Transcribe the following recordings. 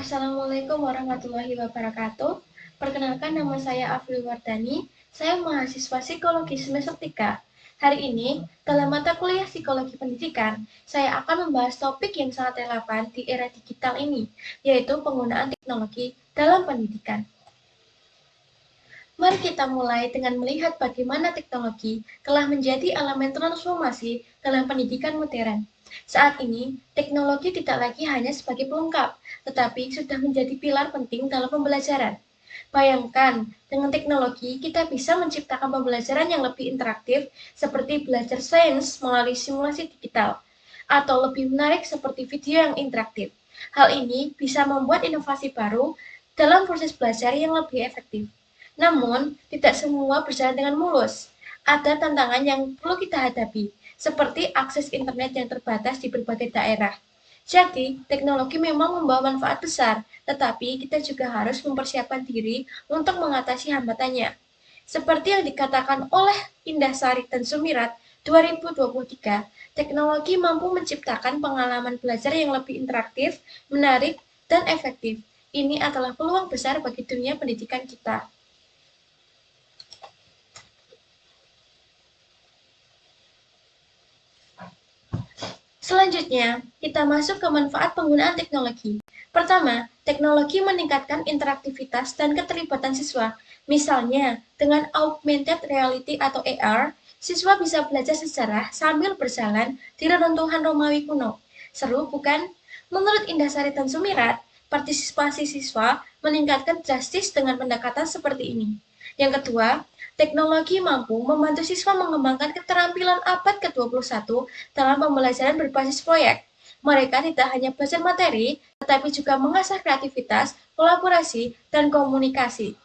Assalamualaikum warahmatullahi wabarakatuh. Perkenalkan, nama saya Afril Wardani. Saya mahasiswa psikologi semester 3. Hari ini, dalam mata kuliah psikologi pendidikan, saya akan membahas topik yang sangat relevan di era digital ini, yaitu penggunaan teknologi dalam pendidikan. Mari kita mulai dengan melihat bagaimana teknologi telah menjadi elemen transformasi dalam pendidikan modern. Saat ini, teknologi tidak lagi hanya sebagai pelengkap, tetapi sudah menjadi pilar penting dalam pembelajaran. Bayangkan, dengan teknologi kita bisa menciptakan pembelajaran yang lebih interaktif, seperti belajar sains melalui simulasi digital, atau lebih menarik seperti video yang interaktif. Hal ini bisa membuat inovasi baru dalam proses belajar yang lebih efektif. Namun, tidak semua berjalan dengan mulus. Ada tantangan yang perlu kita hadapi, seperti akses internet yang terbatas di berbagai daerah. Jadi, teknologi memang membawa manfaat besar, tetapi kita juga harus mempersiapkan diri untuk mengatasi hambatannya. Seperti yang dikatakan oleh Indah Sari dan Sumirat 2023, teknologi mampu menciptakan pengalaman belajar yang lebih interaktif, menarik, dan efektif. Ini adalah peluang besar bagi dunia pendidikan kita. Selanjutnya, kita masuk ke manfaat penggunaan teknologi. Pertama, teknologi meningkatkan interaktivitas dan keterlibatan siswa. Misalnya, dengan augmented reality atau AR, siswa bisa belajar sejarah sambil berjalan di reruntuhan Romawi kuno. Seru, bukan? Menurut Indah Sari dan Sumirat, partisipasi siswa meningkatkan drastis dengan pendekatan seperti ini. Yang kedua, teknologi mampu membantu siswa mengembangkan keterampilan abad ke-21 dalam pembelajaran berbasis proyek. Mereka tidak hanya belajar materi, tetapi juga mengasah kreativitas, kolaborasi, dan komunikasi.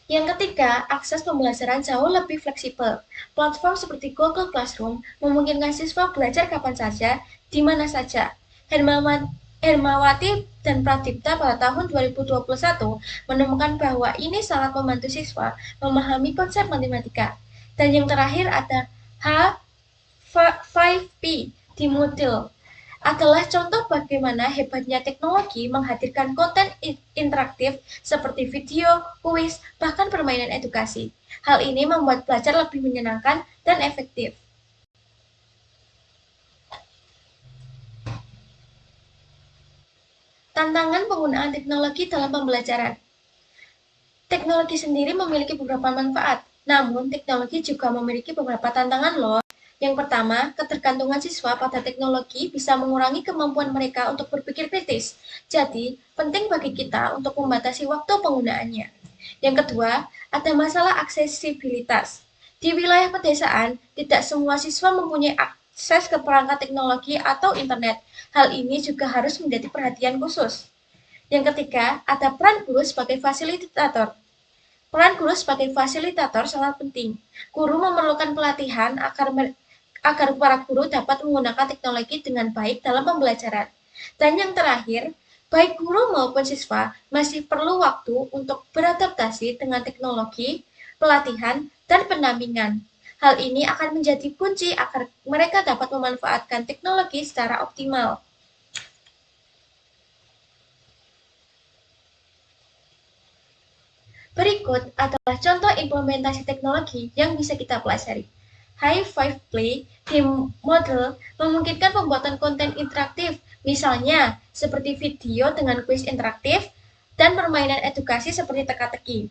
Yang ketiga, akses pembelajaran jauh lebih fleksibel. Platform seperti Google Classroom memungkinkan siswa belajar kapan saja, di mana saja. Hermawati dan Pradipta pada tahun 2021 menemukan bahwa ini sangat membantu siswa memahami konsep matematika. Dan yang terakhir ada H5P di Moodle adalah contoh bagaimana hebatnya teknologi menghadirkan konten interaktif seperti video, kuis, bahkan permainan edukasi. Hal ini membuat belajar lebih menyenangkan dan efektif. Tantangan penggunaan teknologi dalam pembelajaran. Teknologi sendiri memiliki beberapa manfaat, namun teknologi juga memiliki beberapa tantangan loh. Yang pertama, ketergantungan siswa pada teknologi bisa mengurangi kemampuan mereka untuk berpikir kritis. Jadi, penting bagi kita untuk membatasi waktu penggunaannya. Yang kedua, ada masalah aksesibilitas. Di wilayah pedesaan, tidak semua siswa mempunyai akses ke perangkat teknologi atau internet. Hal ini juga harus menjadi perhatian khusus. Yang ketiga, ada peran guru sebagai fasilitator. Peran guru sebagai fasilitator sangat penting. Guru memerlukan pelatihan agar para guru dapat menggunakan teknologi dengan baik dalam pembelajaran. Dan yang terakhir, baik guru maupun siswa masih perlu waktu untuk beradaptasi dengan teknologi, pelatihan, dan pendampingan. Hal ini akan menjadi kunci agar mereka dapat memanfaatkan teknologi secara optimal. Berikut adalah contoh implementasi teknologi yang bisa kita pelajari. Hi5Play di Moodle memungkinkan pembuatan konten interaktif, misalnya seperti video dengan kuis interaktif dan permainan edukasi seperti teka-teki.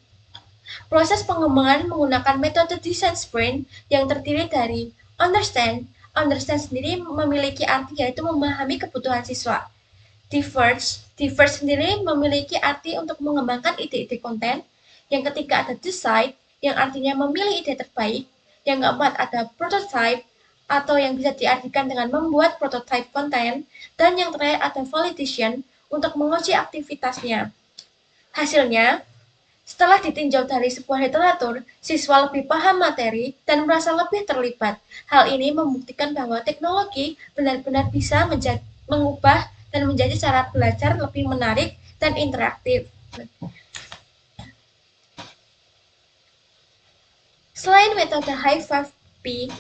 Proses pengembangan menggunakan metode design sprint yang terdiri dari understand. Understand sendiri memiliki arti yaitu memahami kebutuhan siswa. Diverge sendiri memiliki arti untuk mengembangkan ide-ide konten. Yang ketiga ada decide, yang artinya memilih ide terbaik. Yang keempat ada prototype, atau yang bisa diartikan dengan membuat prototype konten. Dan yang terakhir ada validation, untuk menguji aktivitasnya. Hasilnya, setelah ditinjau dari sebuah literatur, siswa lebih paham materi dan merasa lebih terlibat. Hal ini membuktikan bahwa teknologi benar-benar bisa mengubah dan menjadi cara belajar lebih menarik dan interaktif. Selain metode Hi5P,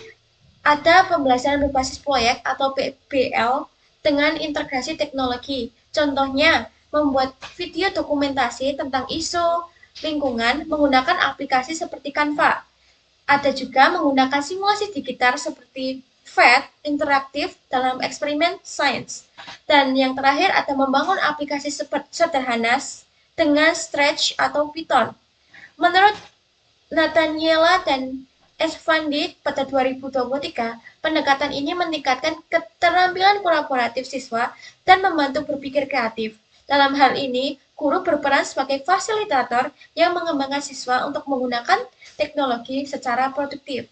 Ada pembelajaran berbasis proyek atau PBL dengan integrasi teknologi. Contohnya, membuat video dokumentasi tentang isu lingkungan menggunakan aplikasi seperti Canva. Ada juga menggunakan simulasi digital seperti PhET interaktif dalam eksperimen sains. Dan yang terakhir ada membangun aplikasi sederhana dengan Stretch atau Python. Menurut Nathaniela dan Esfandi pada 2023, pendekatan ini meningkatkan keterampilan kolaboratif siswa dan membantu berpikir kreatif. Dalam hal ini, guru berperan sebagai fasilitator yang mengembangkan siswa untuk menggunakan teknologi secara produktif.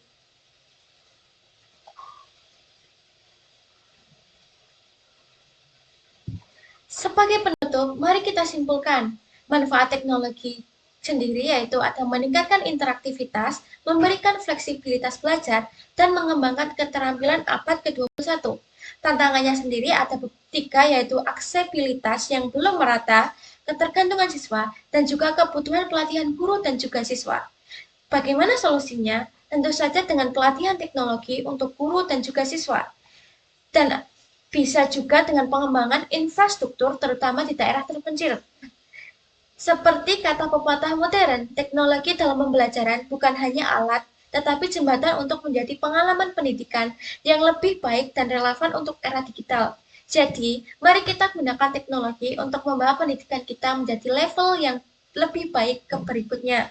Sebagai penutup, mari kita simpulkan manfaat teknologi sendiri yaitu ada meningkatkan interaktivitas, memberikan fleksibilitas belajar, dan mengembangkan keterampilan abad ke-21. Tantangannya sendiri ada tiga yaitu aksesibilitas yang belum merata, ketergantungan siswa, dan juga kebutuhan pelatihan guru dan juga siswa. Bagaimana solusinya? Tentu saja dengan pelatihan teknologi untuk guru dan juga siswa. Dan bisa juga dengan pengembangan infrastruktur terutama di daerah terpencil. Seperti kata pepatah modern, teknologi dalam pembelajaran bukan hanya alat, tetapi jembatan untuk menjadi pengalaman pendidikan yang lebih baik dan relevan untuk era digital. Jadi, mari kita gunakan teknologi untuk membawa pendidikan kita menjadi level yang lebih baik ke berikutnya.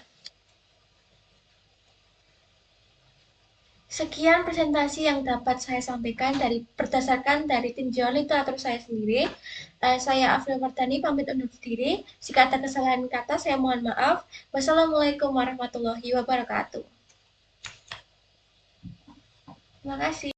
Sekian presentasi yang dapat saya sampaikan berdasarkan dari tinjauan literatur saya sendiri. Saya Afril Mardani pamit undur diri. Jika ada kesalahan kata, saya mohon maaf. Wassalamualaikum warahmatullahi wabarakatuh. Terima kasih.